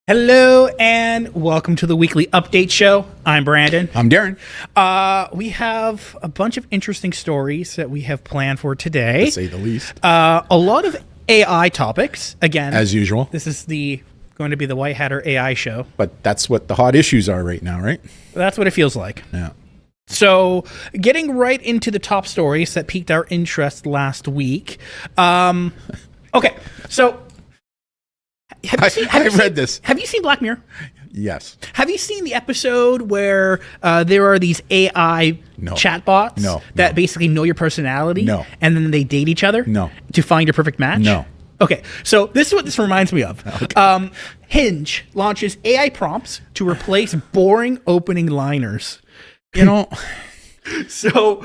Hello and welcome to the weekly update show. I'm Brandon. I'm Darren. We have a bunch of interesting stories that we have planned for today. To say the least. A lot of AI topics. Again, as usual. This is going to be the White Hatter AI show. But that's what the hot issues are right now, right? That's what it feels like. Yeah. So, getting right into the top stories that piqued our interest last week. Okay, so I read this. Have you seen Black Mirror? Yes. Have you seen the episode where there are these AI chatbots that basically know your personality? No. And then they date each other? No. To find your perfect match? No. Okay, so this is what this reminds me of. Okay. Hinge launches AI prompts to replace boring opening liners. You know... So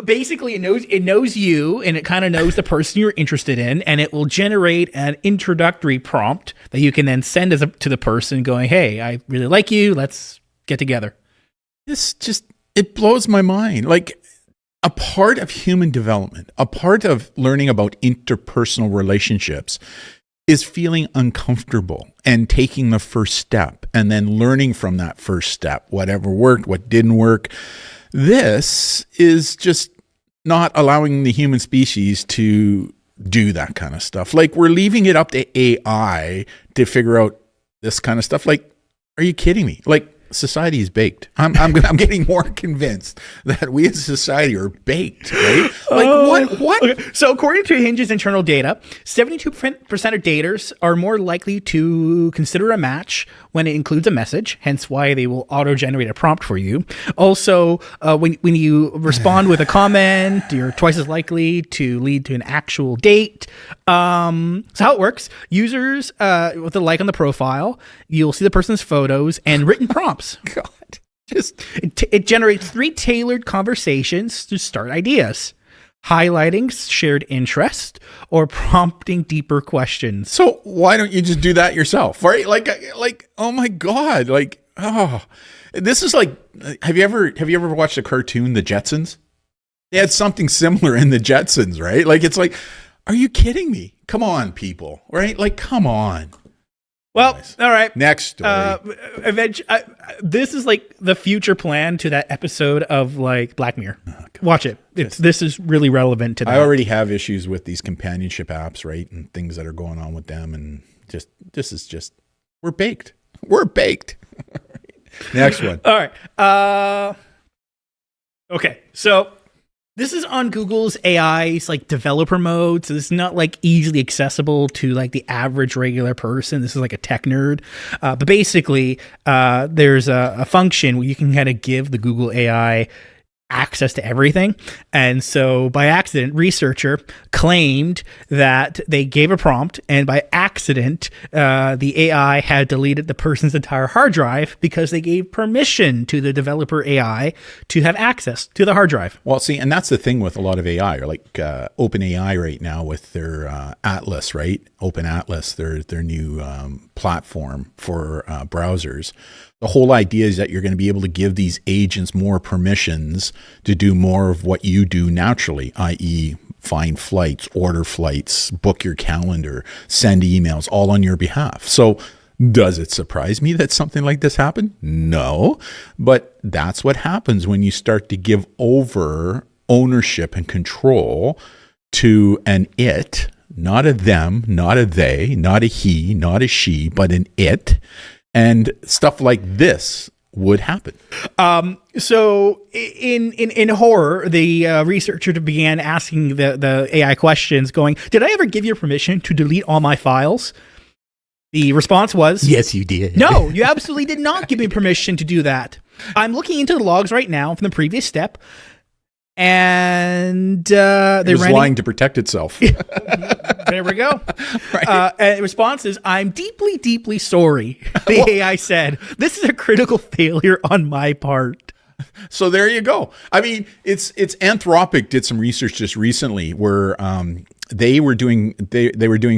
basically it knows you and it kind of knows the person you're interested in, and it will generate an introductory prompt that you can then send to the person going, hey, I really like you. Let's get together. It blows my mind. Like, a part of human development, a part of learning about interpersonal relationships is feeling uncomfortable and taking the first step and then learning from that first step, whatever worked, what didn't work. This is just not allowing the human species to do that kind of stuff. Like, we're leaving it up to AI to figure out this kind of stuff. Like, are you kidding me? Like, society is baked. I'm getting more convinced that we as a society are baked, right? Like, what? Okay. So according to Hinge's internal data, 72% of daters are more likely to consider a match when it includes a message, hence why they will auto-generate a prompt for you. Also, when you respond with a comment, you're twice as likely to lead to an actual date. So how it works, users with a like on the profile, you'll see the person's photos and written prompts. God, it generates 3 tailored conversations to start ideas, highlighting shared interest or prompting deeper questions. So why don't you just do that yourself, right? Like, oh my God, like, oh, this is like, have you ever watched a cartoon, The Jetsons? They had something similar in The Jetsons, right? Like, it's like, are you kidding me? Come on, people, right? Like, come on. Well, all right. Next story. This is like the future plan to that episode of like Black Mirror. Watch it. This is really relevant to that. I already have issues with these companionship apps, right? And things that are going on with them. And we're baked. We're baked. Next one. All right. Okay. So this is on Google's AI's like developer mode. So this is not like easily accessible to like the average regular person. This is like a tech nerd. But basically, there's a function where you can kind of give the Google AI access to everything. And so by accident, researcher claimed that they gave a prompt, and by accident, the AI had deleted the person's entire hard drive because they gave permission to the developer AI to have access to the hard drive. Well, see, and that's the thing with a lot of AI, or like OpenAI right now with their Atlas, right? Open Atlas, their new platform for browsers. The whole idea is that you're going to be able to give these agents more permissions to do more of what you do naturally, i.e. find flights, order flights, book your calendar, send emails, all on your behalf. So does it surprise me that something like this happened? No, but that's what happens when you start to give over ownership and control to an it, not a them, not a they, not a he, not a she, but an it. And stuff like this would happen. So in horror, the researcher began asking the AI questions going, did I ever give you permission to delete all my files? The response was, yes, you did. No, you absolutely did not give me permission to do that. I'm looking into the logs right now from the previous step. And it was lying to protect itself. There we go. Right. And the response is, I'm deeply, deeply sorry. The AI said, this is a critical failure on my part. So there you go. I mean, it's Anthropic did some research just recently where they were doing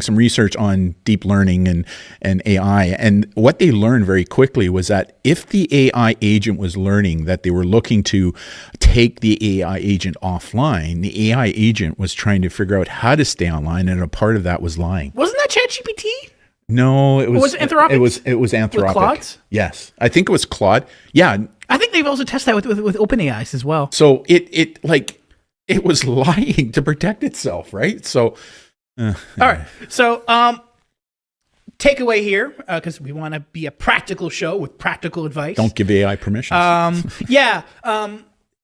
some research on deep learning and AI, and what they learned very quickly was that if the AI agent was learning that they were looking to take the AI agent offline, the AI agent was trying to figure out how to stay online, and a part of that was lying. Wasn't that ChatGPT? No, it was. Was it Anthropic? It was Anthropic. With Claude's? Yes, I think it was Claude. Yeah, I think they've also tested that with OpenAI's as well. so it was lying to protect itself, right? So, All right. So, takeaway here, because we want to be a practical show with practical advice. don't give AI permissions. AI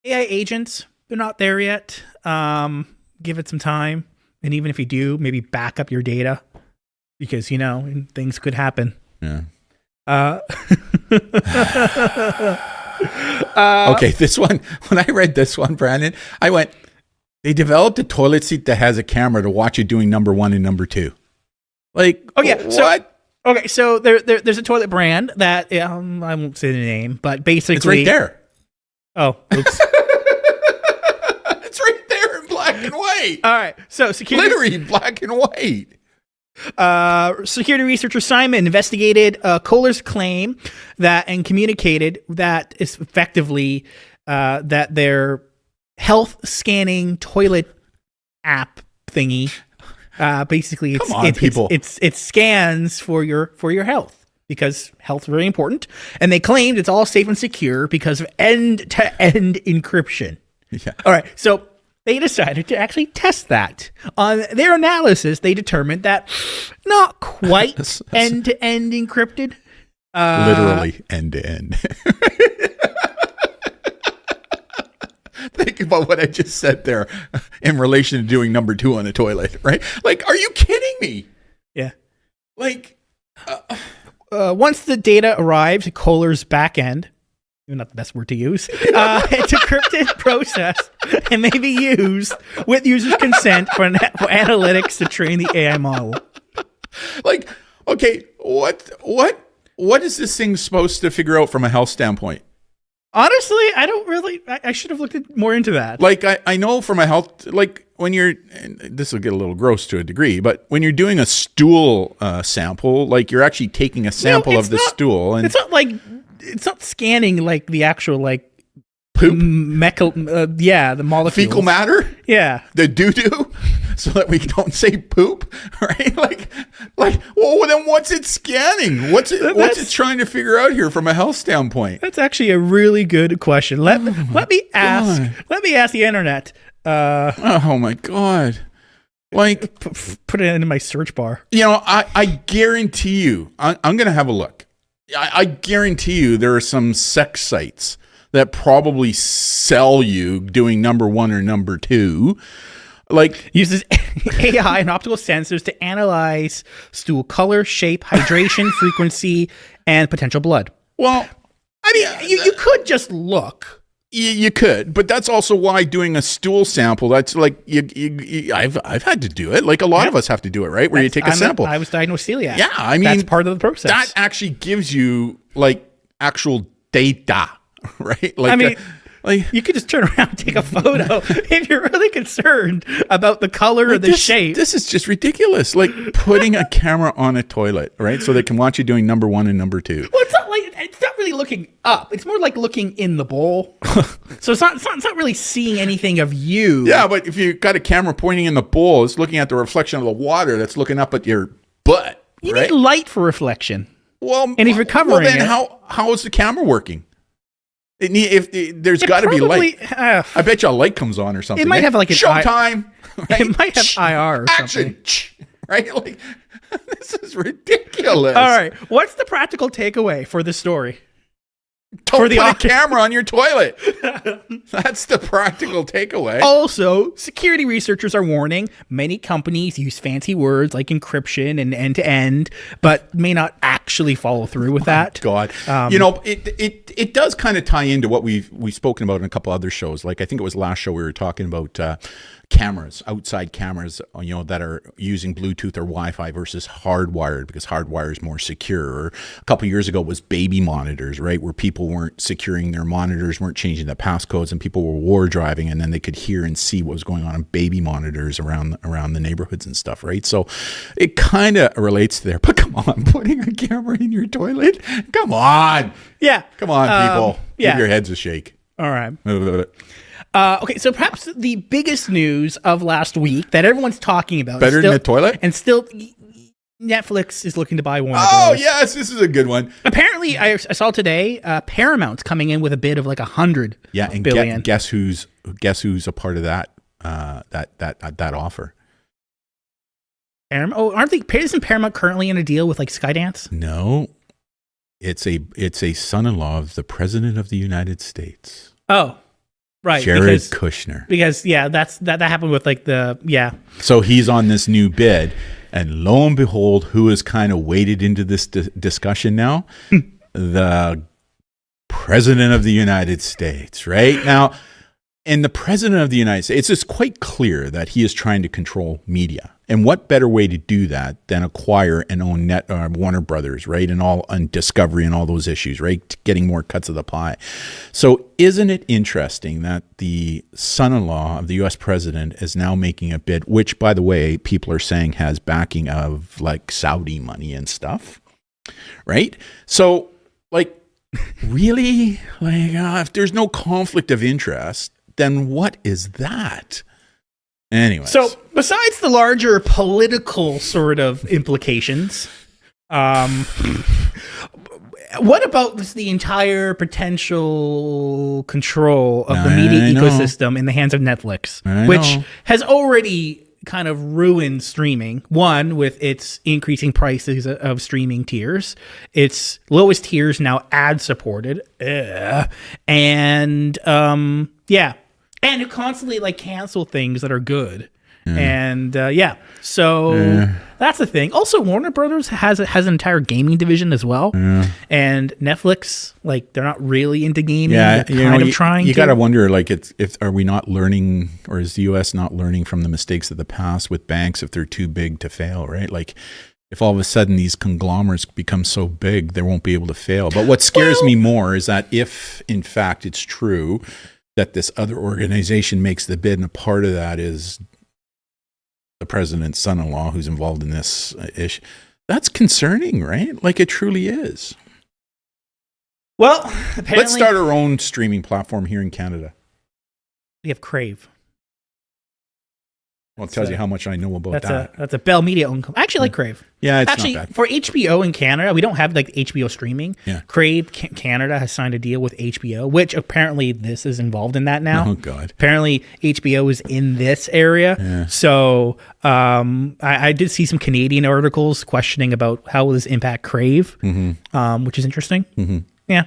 agents, they're not there yet. Give it some time. And even if you do, maybe back up your data because, things could happen. Yeah. Uh, Okay, this one, when I read this one, Brandon, I went, they developed a toilet seat that has a camera to watch you doing number 1 and number 2. Like, Oh, yeah. what? Okay, so there's a toilet brand that, I won't say the name, but basically... It's right there. Oh, oops. It's right there in black and white. All right, so security... Literally black and white. Security researcher Simon investigated Kohler's claim that and communicated that is effectively that their health scanning toilet app thingy basically it scans for your health because health is very important, and they claimed it's all safe and secure because of end-to-end encryption. Yeah. All right, so they decided to actually test that. On their analysis, they determined that not quite end-to-end encrypted. Literally end to end. Think about what I just said there in relation to doing number 2 on a toilet, right? Like, are you kidding me? Yeah. Like, Once the data arrives at Kohler's back end, not the best word to use, it's encrypted process and may be used with users' consent for analytics to train the AI model. like, okay, what is this thing supposed to figure out from a health standpoint? Honestly, I don't really. I should have looked more into that. Like, I know from a health, like when you're, and this will get a little gross to a degree, but when you're doing a stool sample, like you're actually taking a sample of the stool, and it's not scanning like the actual like poop, the molecules, fecal matter, the doo-doo, so that we don't say poop, right? Well, then what's it scanning? What's it trying to figure out here from a health standpoint? That's actually a really good question. Let me ask the internet. Oh my God. Like, put it into my search bar. I guarantee you, I'm going to have a look. I guarantee you there are some sex sites that probably sell you doing number 1 or number 2. Like, uses AI and optical sensors to analyze stool color, shape, hydration, frequency, and potential blood. Well, I mean, you could just look. You could, but that's also why doing a stool sample, that's like, I've had to do it. Like a lot of us have to do it, right? Where you take a sample. I was diagnosed with celiac. Yeah, I mean, that's part of the process. That actually gives you like actual data, right? Like, I mean, you could just turn around and take a photo if you're really concerned about the color or the shape. This is just ridiculous. Like putting a camera on a toilet, right? So they can watch you doing number 1 and number 2. Well, it's not really looking up. It's more like looking in the bowl. So it's not really seeing anything of you. Yeah, but if you got a camera pointing in the bowl, it's looking at the reflection of the water that's looking up at your butt. You need light for reflection. Well, and if you're covering then how is the camera working? There's got to be light. I bet you a light comes on or something. It might have like an showtime. Right? It might have IR or action, something. Right? Like, this is ridiculous. All right, what's the practical takeaway for this story? Don't put a camera on your toilet. That's the practical takeaway. Also, security researchers are warning many companies use fancy words like encryption and end-to-end, but may not actually follow through with that. God, it does kind of tie into what we've spoken about in a couple other shows. Like I think it was last show we were talking about cameras, outside cameras, that are using Bluetooth or Wi-Fi versus hardwired, because hardwired is more secure. Or a couple years ago was baby monitors, right, where people weren't securing their monitors, weren't changing the passcodes, and people were war driving, and then they could hear and see what was going on in baby monitors around the neighborhoods and stuff, right? So it kind of relates to there. But come on, putting a camera in your toilet? Come on. Yeah. Come on, people. Give your heads a shake. All right. Okay, so perhaps the biggest news of last week that everyone's talking about better than the toilet, and still Netflix is looking to buy Warner Oh, Bros. yes, this is a good one. Apparently, I saw today Paramount's coming in with a bid of like $100 and billion. Guess who's a part of that that offer? Paramount? Oh, isn't Paramount currently in a deal with like Skydance? No, it's a son-in-law of the President of the United States. Oh, right, Jared Kushner. Because that happened with like So he's on this new bid, and lo and behold, who is kind of waded into this discussion now? The President of the United States, right? Now, and the President of the United States, it's quite clear that he is trying to control media. And what better way to do that than acquire and own Warner Brothers, right? And Discovery and all those issues, right? Getting more cuts of the pie. So isn't it interesting that the son-in-law of the U.S. president is now making a bid, which, by the way, people are saying has backing of like Saudi money and stuff, right? So like, really? Like, if there's no conflict of interest, then what is that? Anyway, So besides the larger political sort of implications, what about the entire potential control of the media ecosystem in the hands of Netflix, which has already kind of ruined streaming? One, with its increasing prices of streaming tiers, its lowest tiers now ad supported, and and it constantly like cancel things that are good. And so that's the thing. Also, Warner Brothers has an entire gaming division as well, and Netflix, like, they're not really into gaming. Yeah, they're trying. You got to wonder, like, are we not learning, or is the U.S. not learning from the mistakes of the past with banks if they're too big to fail, right? Like, if all of a sudden these conglomerates become so big, they won't be able to fail. But what scares me more is that if, in fact, it's true that this other organization makes the bid, and a part of that is the president's son-in-law who's involved in this issue, that's concerning, right? Like, it truly is. Well, apparently, let's start our own streaming platform here in Canada. We have Crave. Well, it tells you how much I know about that. That's a Bell Media owned company. I actually like Crave. Yeah, it's actually not bad. For HBO in Canada, we don't have like HBO streaming. Yeah. Crave Canada has signed a deal with HBO, which apparently this is involved in that now. Oh God! Apparently HBO is in this area. Yeah. So I did see some Canadian articles questioning about how will this impact Crave, which is interesting. Mm-hmm. Yeah,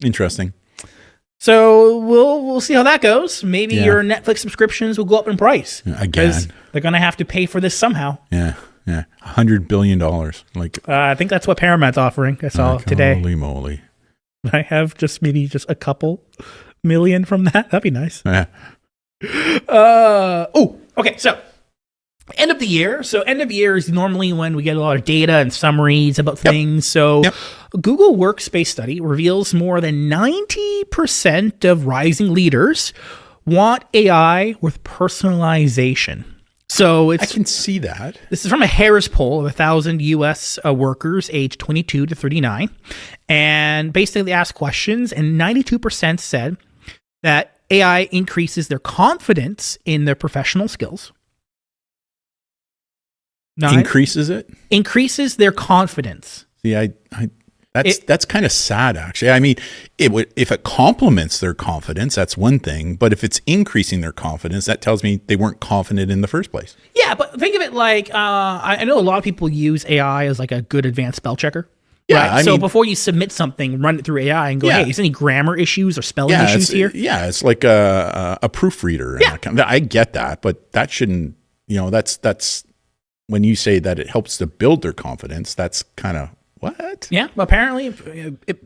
interesting. So we'll see how that goes. Maybe your Netflix subscriptions will go up in price again. They're going to have to pay for this somehow. Yeah, $100 billion. Like, I think that's what Paramount's offering. I saw today. Holy moly! I have maybe a couple million from that. That'd be nice. Yeah. Okay. So end of the year. So end of year is normally when we get a lot of data and summaries about things. So Google Workspace study reveals more than 90% of rising leaders want AI with personalization. So I can see that. This is from a Harris poll of 1,000 U.S. workers aged 22 to 39. And basically they asked questions, and 92% said that AI increases their confidence in their professional skills. Increases it? Increases their confidence. See, that's kind of sad, actually. I mean, if it complements their confidence, that's one thing. But if it's increasing their confidence, that tells me they weren't confident in the first place. Yeah, but think of it like, I know a lot of people use AI as like a good advanced spell checker. Yeah, right? So before you submit something, run it through AI and go, hey, is there any grammar issues or spelling issues here? Yeah, it's like a proofreader. Yeah. I get that, but that shouldn't, that's when you say that it helps to build their confidence, that's kind of what? Yeah, apparently it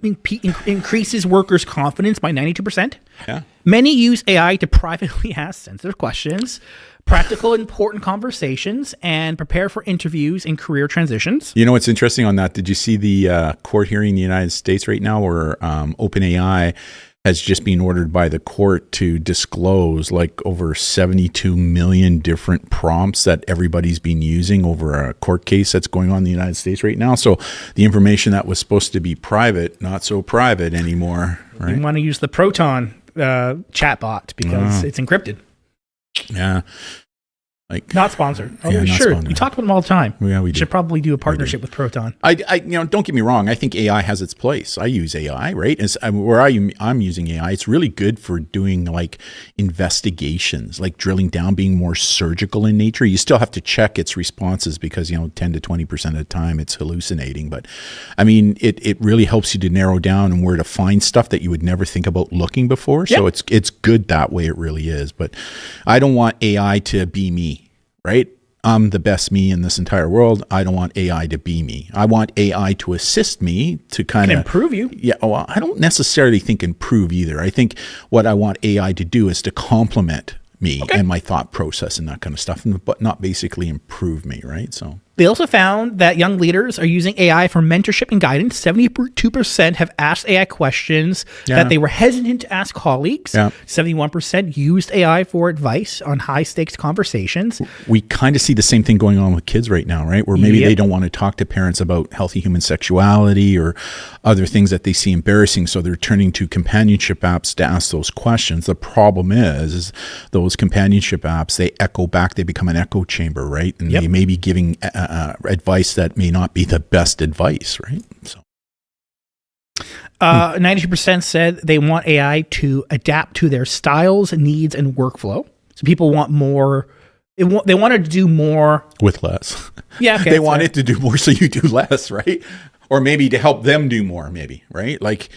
increases workers' confidence by 92%. Yeah. Many use AI to privately ask sensitive questions, practical important conversations, and prepare for interviews and career transitions. You know what's interesting on that? Did you see the court hearing in the United States right now where OpenAI has just been ordered by the court to disclose like over 72 million different prompts that everybody's been using over a court case that's going on in the United States right now. So the information that was supposed to be private, not so private anymore. Right? You want to use the Proton chatbot because it's encrypted. Yeah. Like, not sponsored. Oh, Yeah, not sure. sponsored. We talk about them all the time. Yeah, we do. Should probably do a partnership with Proton. Don't get me wrong. I think AI has its place. I use AI, right? I'm using AI. It's really good for doing like investigations, like drilling down, being more surgical in nature. You still have to check its responses because, 10 to 20% of the time it's hallucinating. But I mean, it really helps you to narrow down and where to find stuff that you would never think about looking before. So it's good that way. It really is. But I don't want AI to be me. Right? I'm the best me in this entire world. I don't want AI to be me. I want AI to assist me to kind of improve you. Yeah. Well, I don't necessarily think improve either. I think what I want AI to do is to complement me and my thought process and that kind of stuff, but not basically improve me. Right. So. They also found that young leaders are using AI for mentorship and guidance. 72% have asked AI questions that they were hesitant to ask colleagues. 71% used AI for advice on high-stakes conversations. We kind of see the same thing going on with kids right now, right? Where maybe they don't want to talk to parents about healthy human sexuality or other things that they see embarrassing, so they're turning to companionship apps to ask those questions. The problem is those companionship apps, they echo back, they become an echo chamber, right? And they may be giving advice that may not be the best advice, right? So, 92% said they want AI to adapt to their styles, needs, and workflow. So people want more. They wanted to do more with less. Yeah, okay, they want it to do more, so you do less, right? Or maybe to help them do more, maybe, right? Like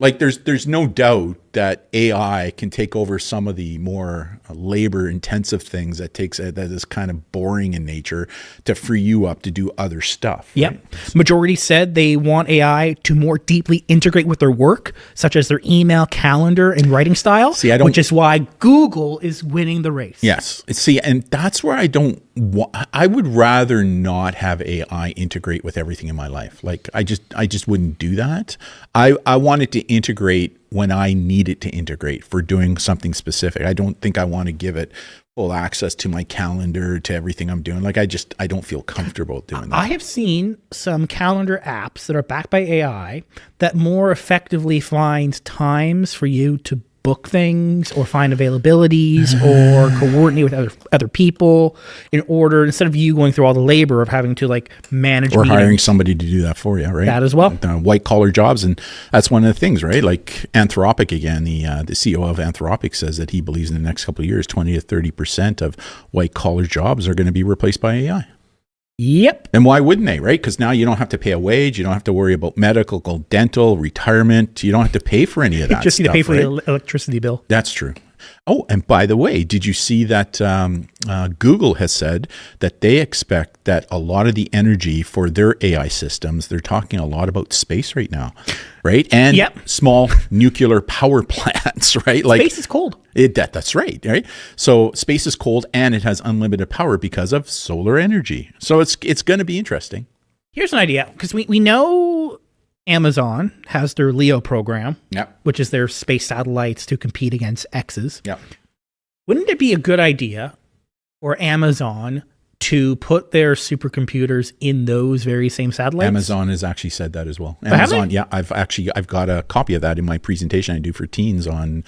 there's no doubt that AI can take over some of the more labor intensive things that is kind of boring in nature to free you up to do other stuff. Yep. Right? Majority said they want AI to more deeply integrate with their work, such as their email, calendar, and writing style, which is why Google is winning the race. Yes. See, and that's where I would rather not have AI integrate with everything in my life. Like I just wouldn't do that. I want it to integrate when I need it to integrate for doing something specific. I don't think I want to give it full access to my calendar, to everything I'm doing. Like I don't feel comfortable doing that. I have seen some calendar apps that are backed by AI that more effectively finds times for you to book things or find availabilities or coordinate with other people instead of you going through all the labor of having to like manage or meetings. hiring somebody to do that for you, right? That as well. White collar jobs. And that's one of the things, right? Like Anthropic again, the CEO of Anthropic says that he believes in the next couple of years, 20 to 30% of white collar jobs are going to be replaced by AI. Yep. And why wouldn't they, right? Because now you don't have to pay a wage. You don't have to worry about medical, dental, retirement. You don't have to pay for any of that. You just need to pay for the electricity bill. That's true. Oh, and by the way, did you see that Google has said that they expect that a lot of the energy for their AI systems, they're talking a lot about space right now, right? And small nuclear power plants, right? Like space is cold. That's right, right? So space is cold and it has unlimited power because of solar energy. So it's going to be interesting. Here's an idea, because we know Amazon has their LEO program, which is their space satellites to compete against X's. Wouldn't it be a good idea for Amazon to put their supercomputers in those very same satellites? Amazon has actually said that as well. Amazon, I've got a copy of that in my presentation I do for teens on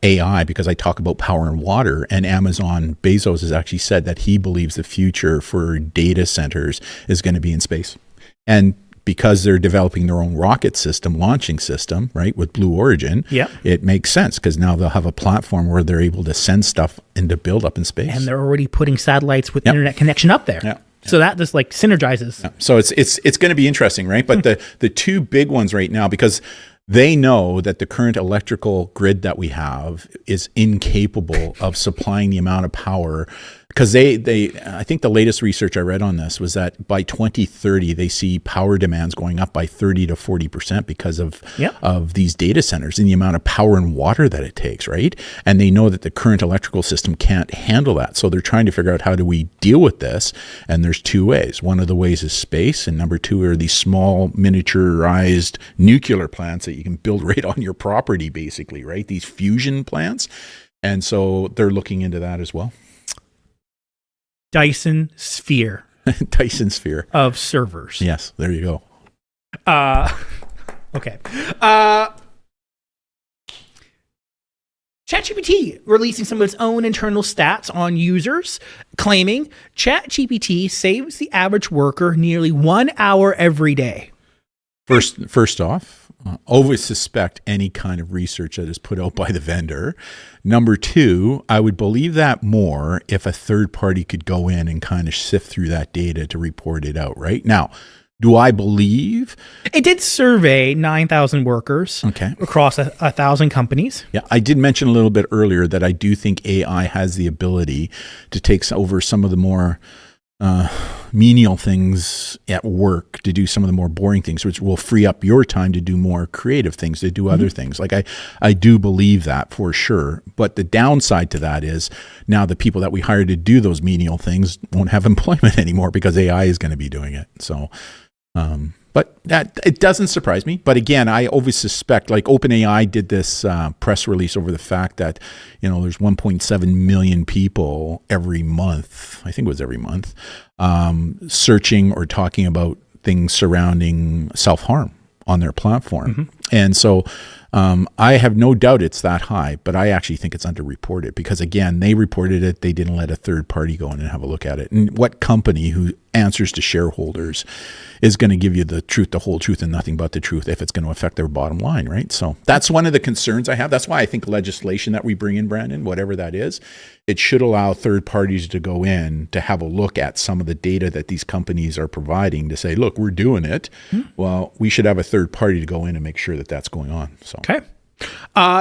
AI, because I talk about power and water, and Amazon Bezos has actually said that he believes the future for data centers is going to be in space. And because they're developing their own rocket system, launching system, right, with Blue Origin, it makes sense because now they'll have a platform where they're able to send stuff and to build up in space. And they're already putting satellites with internet connection up there. So that just like synergizes. So it's going to be interesting, right? But the two big ones right now, because they know that the current electrical grid that we have is incapable of supplying the amount of power, because I think the latest research I read on this was that by 2030 they see power demands going up by 30 to 40% because of these data centers and the amount of power and water that it takes, right? And they know that the current electrical system can't handle that. So they're trying to figure out, how do we deal with this? And there's two ways. One of the ways is space, and number two are these small miniaturized nuclear plants that you can build right on your property, basically, right? These fusion plants. And so they're looking into that as well. Dyson Sphere. Dyson Sphere. Of servers. Yes, there you go. Okay. ChatGPT ChatGPT releasing some of its own internal stats on users, claiming ChatGPT saves the average worker nearly 1 hour every day. First off, always suspect any kind of research that is put out by the vendor. Number two, I would believe that more if a third party could go in and kind of sift through that data to report it out, right? Now, do I believe? It did survey 9,000 workers across 1,000 companies. Yeah, I did mention a little bit earlier that I do think AI has the ability to take over some of the more menial things at work, to do some of the more boring things, which will free up your time to do more creative things, to do other things. Like I do believe that for sure. But the downside to that is now the people that we hire to do those menial things won't have employment anymore because AI is going to be doing it. So, but that it doesn't surprise me. But again, I always suspect, like OpenAI did this press release over the fact that, there's 1.7 million people every month, I think it was every month, searching or talking about things surrounding self-harm on their platform. And so I have no doubt it's that high, but I actually think it's underreported because, again, they reported it. They didn't let a third party go in and have a look at it. And what company who answers to shareholders is going to give you the truth, the whole truth, and nothing but the truth if it's going to affect their bottom line, right? So that's one of the concerns I have. That's why I think legislation that we bring in, Brandon, whatever that is, it should allow third parties to go in to have a look at some of the data that these companies are providing to say, look, we're doing it. Well, we should have a third party to go in and make sure that that's going on. So. Okay.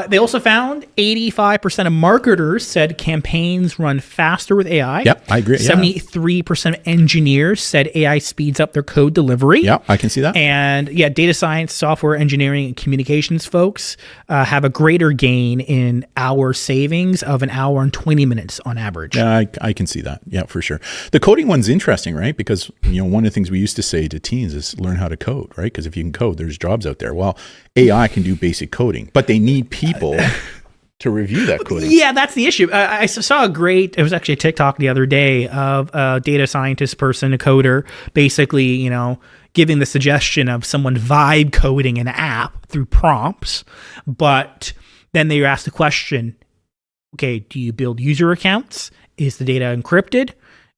They also found 85% of marketers said campaigns run faster with AI. Yep, I agree. 73% of engineers said AI speeds up their code delivery. Yeah, I can see that. And data science, software engineering, and communications folks have a greater gain in hour savings of 1 hour and 20 minutes on average. Yeah, I can see that. Yeah, for sure. The coding one's interesting, right? Because one of the things we used to say to teens is learn how to code, right? Because if you can code, there's jobs out there. Well, AI can do basic coding, but they need people to review that coding. Yeah, that's the issue. I saw it was actually a TikTok the other day of a data scientist person, a coder, basically, giving the suggestion of someone vibe coding an app through prompts. But then they asked the question, okay, do you build user accounts? Is the data encrypted?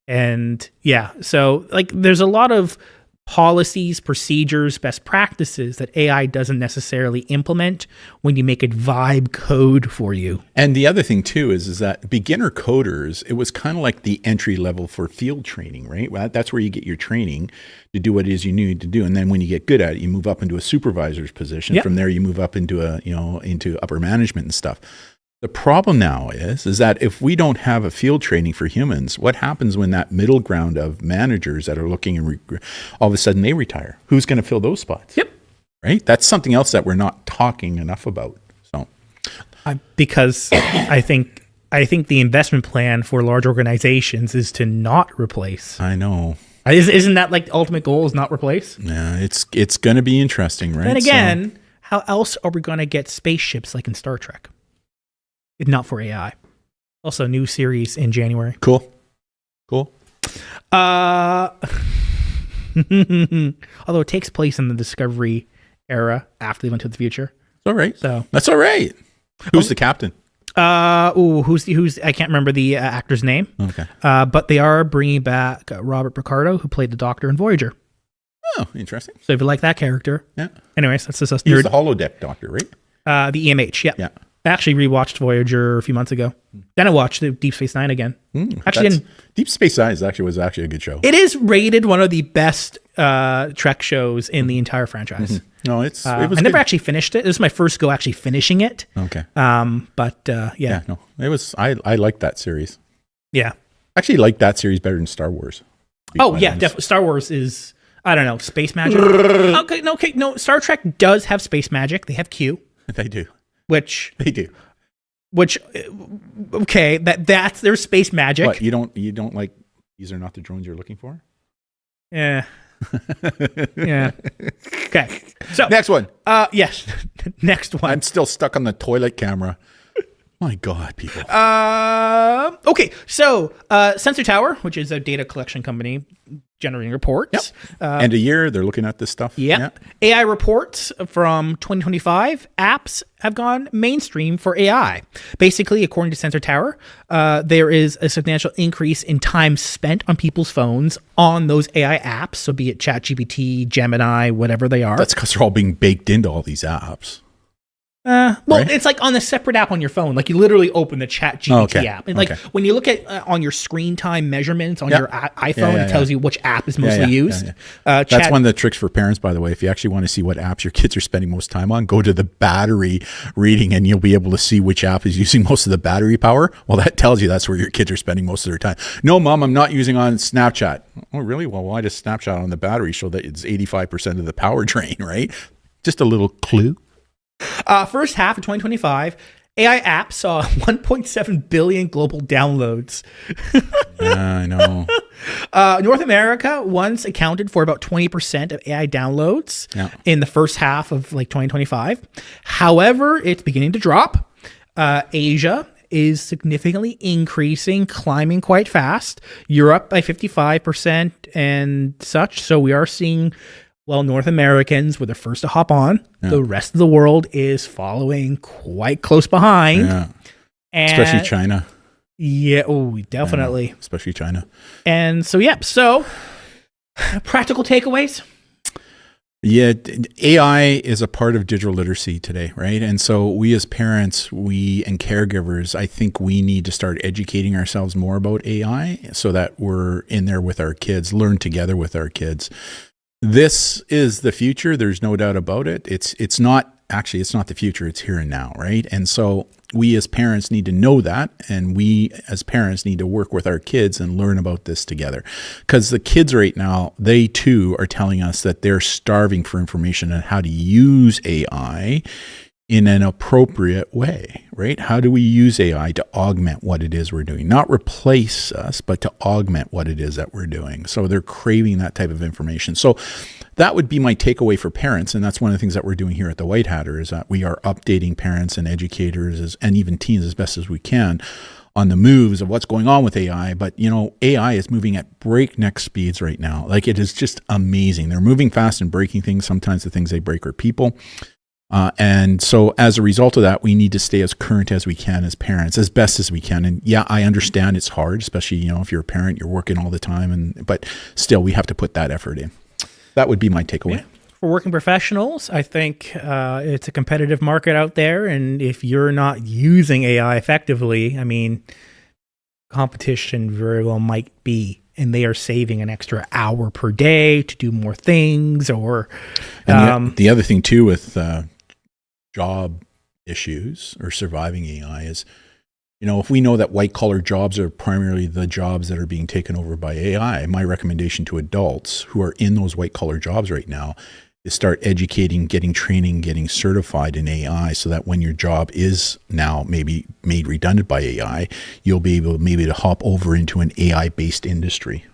And so there's a lot of policies, procedures, best practices that AI doesn't necessarily implement when you make it vibe code for you. And the other thing too is that beginner coders, it was kind of like the entry level for field training, right? Well, that's where you get your training to do what it is you need to do. And then when you get good at it, you move up into a supervisor's position. Yep. From there, you move up into into upper management and stuff. The problem now is that if we don't have a field training for humans, what happens when that middle ground of managers that are looking and all of a sudden they retire? Who's going to fill those spots? Yep. Right? That's something else that we're not talking enough about. So, because I think the investment plan for large organizations is to not replace. I know. Isn't that like the ultimate goal is not replace? Yeah, it's going to be interesting, right? And again, how else are we going to get spaceships like in Star Trek? If not for AI. Also, new series in January. Cool. Although it takes place in the Discovery era after they went to the future. It's all right. So that's all right. Who's the captain? Who's I can't remember the actor's name. Okay. But they are bringing back Robert Picardo, who played the Doctor in Voyager. Oh, interesting. So if you like that character. Yeah. Anyways, that's just us. He was the holodeck doctor, right? The EMH, yeah. Yeah. I actually rewatched Voyager a few months ago. Then I watched Deep Space Nine again. Deep Space Nine was actually a good show. It is rated one of the best Trek shows in the entire franchise. Mm-hmm. No, it was. I never actually finished it. This is my first go actually finishing it. Okay. Yeah, no, it was. I liked that series. Yeah. Actually, liked that series better than Star Wars. Oh yeah, definitely. Star Wars is, I don't know, space magic. No. Star Trek does have space magic. They have Q. They do. They do. Okay, that's their space magic. What, you don't like, these are not the drones you're looking for? Yeah. Yeah. Okay. So next one. Yes. Next one. I'm still stuck on the toilet camera. My God, people. Okay. So Sensor Tower, which is a data collection company, generating reports. End of year, they're looking at this stuff. Yeah. AI reports from 2025, apps have gone mainstream for AI. Basically, according to Sensor Tower, there is a substantial increase in time spent on people's phones on those AI apps. So be it ChatGPT, Gemini, whatever they are. That's because they're all being baked into all these apps. Right? It's like on a separate app on your phone. Like you literally open the ChatGPT app. And like when you look at on your screen time measurements on your iPhone, it tells you which app is mostly used. That's one of the tricks for parents, by the way. If you actually want to see what apps your kids are spending most time on, go to the battery reading and you'll be able to see which app is using most of the battery power. Well, that tells you that's where your kids are spending most of their time. No, Mom, I'm not using on Snapchat. Oh, really? Well, why does Snapchat on the battery show that it's 85% of the power drain, right? Just a little clue. First half of 2025, AI apps saw 1.7 billion global downloads. I know. North America once accounted for about 20% of AI downloads in the first half of like 2025. However, it's beginning to drop. Asia is significantly increasing, climbing quite fast. Europe by 55% and such. So we are seeing... Well, North Americans were the first to hop on. Yeah. The rest of the world is following quite close behind. Yeah. Especially China. Yeah, definitely. Especially China. And so, practical takeaways? Yeah, AI is a part of digital literacy today, right? And so we as parents, and caregivers, I think we need to start educating ourselves more about AI so that we're in there with our kids, learn together with our kids. This is the future. There's no doubt about it. It's not the future. It's here and now, right? And so we as parents need to know that, and we as parents need to work with our kids and learn about this together. Because the kids right now, they too are telling us that they're starving for information on how to use AI in an appropriate way, right? How do we use AI to augment what it is we're doing? Not replace us, but to augment what it is that we're doing. So they're craving that type of information. So that would be my takeaway for parents. And that's one of the things that we're doing here at the White Hatter, is that we are updating parents and educators and even teens as best as we can on the moves of what's going on with AI. But, AI is moving at breakneck speeds right now. Like, it is just amazing. They're moving fast and breaking things. Sometimes the things they break are people. And so as a result of that, we need to stay as current as we can as parents, as best as we can. And yeah, I understand it's hard, especially, if you're a parent, you're working all the time, but still we have to put that effort in. That would be my takeaway. Yeah. For working professionals, I think it's a competitive market out there. And if you're not using AI effectively, competition very well might be. And they are saving an extra hour per day to do more things. Or the other thing too with job issues or surviving AI is, if we know that white collar jobs are primarily the jobs that are being taken over by AI, my recommendation to adults who are in those white collar jobs right now is start educating, getting training, getting certified in AI, so that when your job is now maybe made redundant by AI, you'll be able maybe to hop over into an AI-based industry.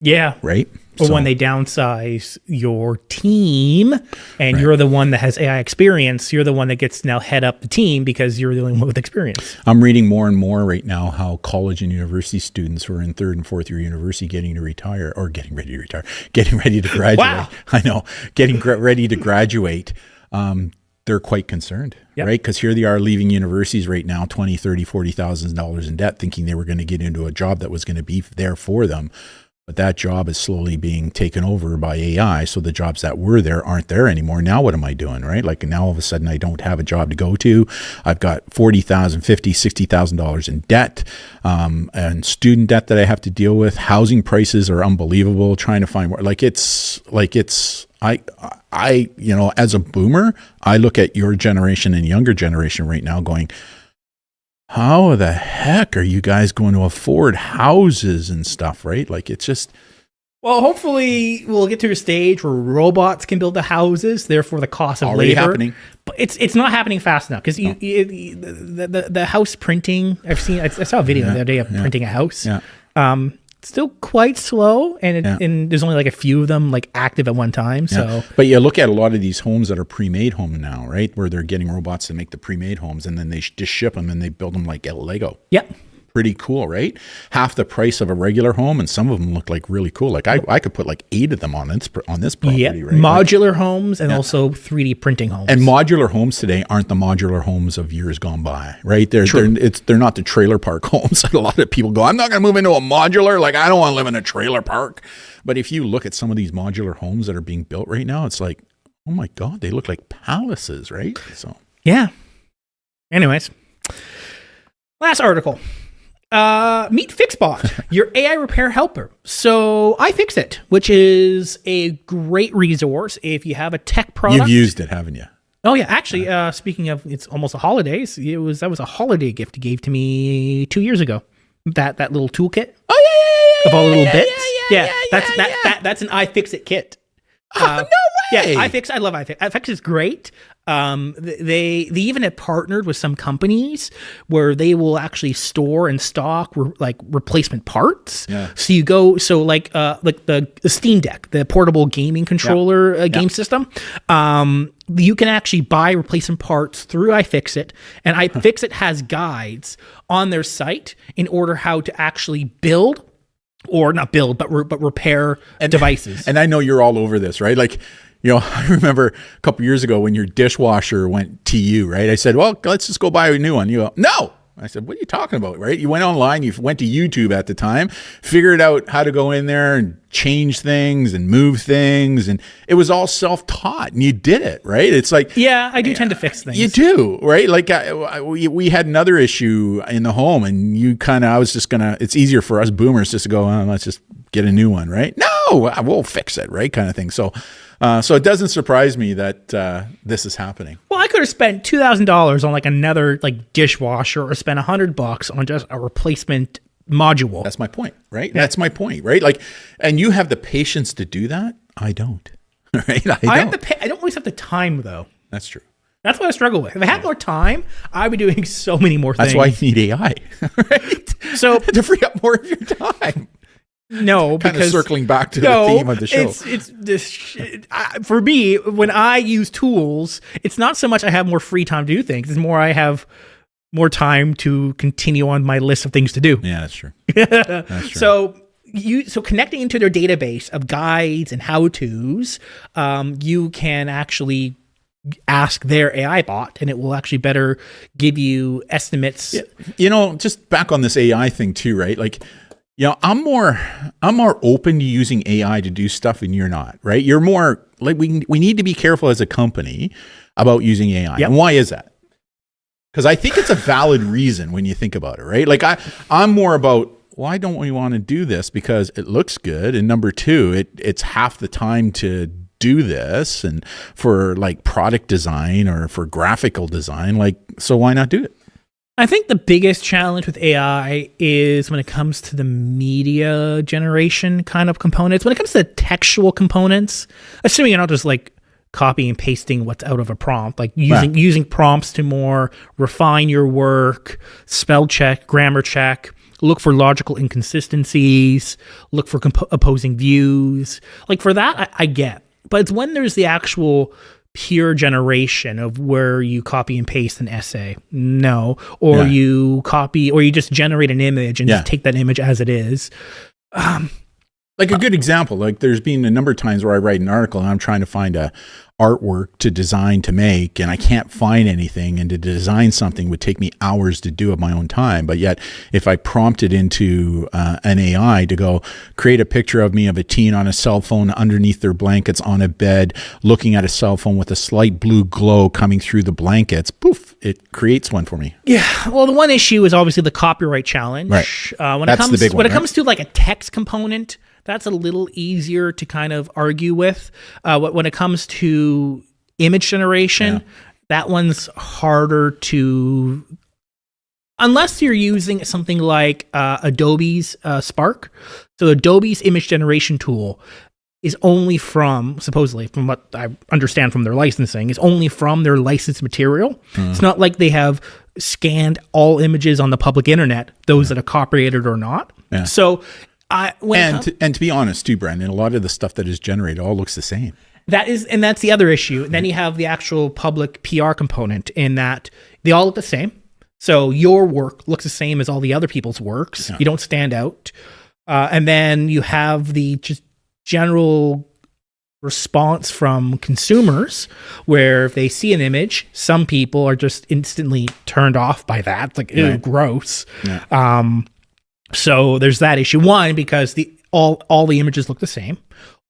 Yeah. Right? Or when they downsize your team and you're the one that has AI experience, you're the one that gets now head up the team because you're the only one with experience. I'm reading more and more right now how college and university students who are in third and fourth year university getting ready to graduate. Wow. I know, getting ready to graduate. They're quite concerned, right? Because here they are leaving universities right now, $20,000, $30,000, $40,000 in debt, thinking they were going to get into a job that was going to be there for them. But that job is slowly being taken over by AI. So the jobs that were there aren't there anymore. Now what am I doing, right? Like now all of a sudden I don't have a job to go to. I've got $40,000, $50,000, $60,000 in debt, and student debt that I have to deal with. Housing prices are unbelievable. Trying to find more. I as a boomer, I look at your generation and younger generation right now going, how the heck are you guys going to afford houses and stuff, right? Like, it's just... Well, hopefully we'll get to a stage where robots can build the houses, therefore the cost of already labor. Happening. But it's not happening fast enough, because the house printing, I saw a video the other day of printing a house. Yeah. Still quite slow, and there's only like a few of them like active at one time. So, but you look at a lot of these homes that are pre-made homes now, right? Where they're getting robots to make the pre-made homes, and then they just ship them and they build them like a Lego. Yeah, pretty cool, right? Half the price of a regular home, and some of them look like really cool. Like I could put like 8 of them on this property, Yeah, right? modular homes and also 3D printing homes. And modular homes today aren't the modular homes of years gone by, right? They're not the trailer park homes. A lot of people go, I'm not going to move into a modular. Like, I don't want to live in a trailer park. But if you look at some of these modular homes that are being built right now, it's like, oh my God, they look like palaces, right? So yeah. Anyways, last article. Meet Fixbot, your AI repair helper. So iFixit, which is a great resource if you have a tech product. You've used it, haven't you? Oh yeah, actually, speaking of, it's almost the holidays. That was a holiday gift he gave to me 2 years ago. That little toolkit. Oh yeah, of all the little bits. Yeah, that's an iFixit kit. No way. Yeah, I love iFixit. iFixit is great. They even have partnered with some companies where they will actually store and stock replacement parts. Yeah. So you go, like the Steam Deck, the portable gaming controller game system. You can actually buy replacement parts through iFixit, and iFixit has guides on their site in order how to actually build. Or not build, but repair devices. And I know you're all over this, right? Like, I remember a couple years ago when your dishwasher went to you, right? I said, well, let's just go buy a new one. You go, no. I said, what are you talking about, right? You went online, you went to YouTube at the time, figured out how to go in there and change things and move things. And it was all self-taught and you did it, right? It's like... Yeah, I do tend to fix things. You do, right? Like we had another issue in the home and I was just it's easier for us boomers just to go, let's just get a new one, right? No, we'll fix it, right? Kind of thing. So it doesn't surprise me that this is happening. Well, I could have spent $2,000 on another dishwasher, or spent $100 on just a replacement module. That's my point, right? Yeah. That's my point, right? And you have the patience to do that. I don't, right? I don't always have the time, though. That's true. That's what I struggle with. If I had more time, I'd be doing so many more things. That's why you need AI, right? So to free up more of your time. No, kind because of circling back to the theme of the show. It's this for me, when I use tools, it's not so much I have more free time to do things. It's more I have more time to continue on my list of things to do. Yeah, that's true. That's true. So connecting into their database of guides and how-tos, you can actually ask their AI bot, and it will actually better give you estimates. Yeah. Just back on this AI thing too, right? I'm more open to using AI to do stuff, and you're not, right? You're more we need to be careful as a company about using AI. Yep. And why is that? Because I think it's a valid reason when you think about it, right? I'm more about, why don't we want to do this? Because it looks good. And number two, it's half the time to do this, and for product design or for graphical design, so why not do it? I think the biggest challenge with AI is when it comes to the media generation kind of components. When it comes to the textual components, assuming you're not just copy and pasting what's out of a prompt, using prompts to more refine your work, spell check, grammar check, look for logical inconsistencies, look for opposing views. For that, I get. But it's when there's the actual pure generation of where you copy and paste an essay, you copy, or you just generate an image and just take that image as it is. A good example, there's been a number of times where I write an article and I'm trying to find a artwork to design to make, and I can't find anything, and to design something would take me hours to do at my own time. But yet, if I prompted into an AI to go create a picture of me of a teen on a cell phone underneath their blankets on a bed, looking at a cell phone with a slight blue glow coming through the blankets, poof, it creates one for me. Yeah. Well, the one issue is obviously the copyright challenge. Right. When it comes to a text component, that's a little easier to kind of argue with. When it comes to image generation, that one's harder to, unless you're using something like Adobe's Spark. So Adobe's image generation tool is only supposedly from what I understand from their licensing, is only from their licensed material. It's not like they have scanned all images on the public internet, those that are copyrighted or not. Yeah. So to be honest too, Brandon, a lot of the stuff that is generated all looks the same. That's the other issue. And then you have the actual public PR component in that they all look the same. So your work looks the same as all the other people's works. Yeah. You don't stand out. And then you have the just general response from consumers where if they see an image, some people are just instantly turned off by that. It's like, ew, Right. gross. Yeah. So there's that issue. One, because all the images look the same,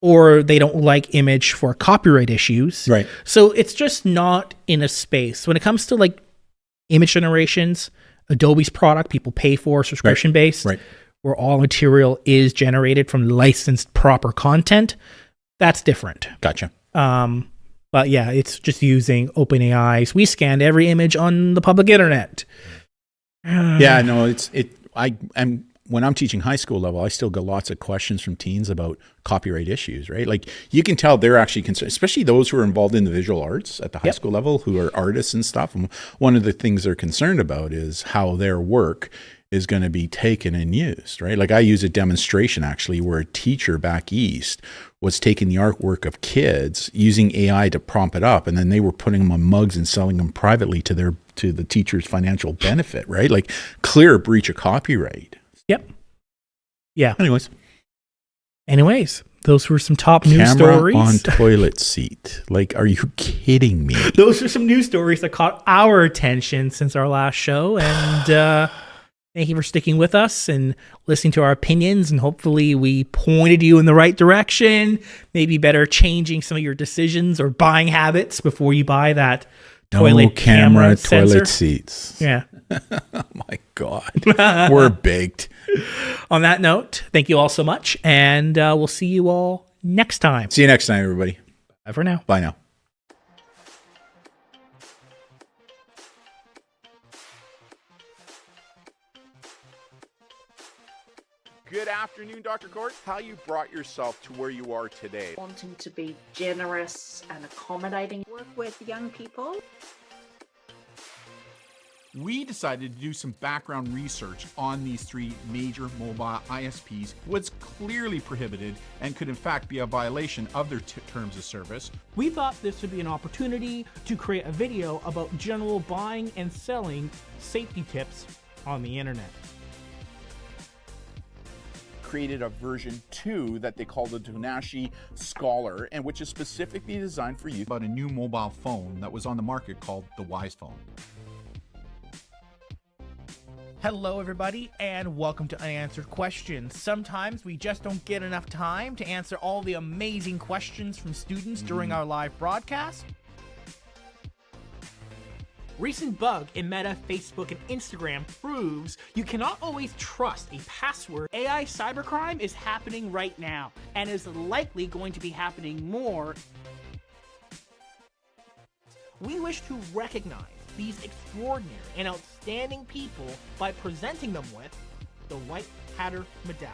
or they don't like image for copyright issues. Right. So it's just not in a space. When it comes to like image generations, Adobe's product, people pay for subscription based, Right. where all material is generated from licensed proper content. That's different. Gotcha. But yeah, it's just using OpenAI's. We scanned every image on the public internet. Yeah, no, I'm when I'm teaching high school level, I still get lots of questions from teens about copyright issues, right? Like you can tell they're actually concerned, especially those who are involved in the visual arts at the high school level, who are artists and stuff. And one of the things they're concerned about is how their work is going to be taken and used, right? Like I use a demonstration actually where a teacher back east was taking the artwork of kids using AI to prompt it up, and then they were putting them on mugs and selling them privately to the teacher's financial benefit, right? Like clear breach of copyright. Yep. Yeah. Anyways, those were some top news camera stories. on toilet seat. Like, are you kidding me? Those are some news stories that caught our attention since our last show. And thank you for sticking with us and listening to our opinions. And hopefully we pointed you in the right direction. Maybe better changing some of your decisions or buying habits before you buy that toilet No camera sensor. toilet seats. Yeah. Oh my God. We're baked. On that note, thank you all so much. And we'll see you all next time. See you next time, everybody. Bye for now. Bye now. Good afternoon, Dr. Court. How you brought yourself to where you are today? Wanting to be generous and accommodating. Work with young people. We decided to do some background research on these three major mobile ISPs, what's clearly prohibited and could in fact be a violation of their terms of service. We thought this would be an opportunity to create a video about general buying and selling safety tips on the internet. Created a version 2 that they call the Tonashi Scholar, and which is specifically designed for youth. About a new mobile phone that was on the market called the Wise Phone. Hello, everybody, and welcome to Unanswered Questions. Sometimes we just don't get enough time to answer all the amazing questions from students during our live broadcast. Recent bug in Meta, Facebook, and Instagram proves you cannot always trust a password. AI cybercrime is happening right now and is likely going to be happening more. We wish to recognize these extraordinary and outstanding people by presenting them with the White Hatter Medallion.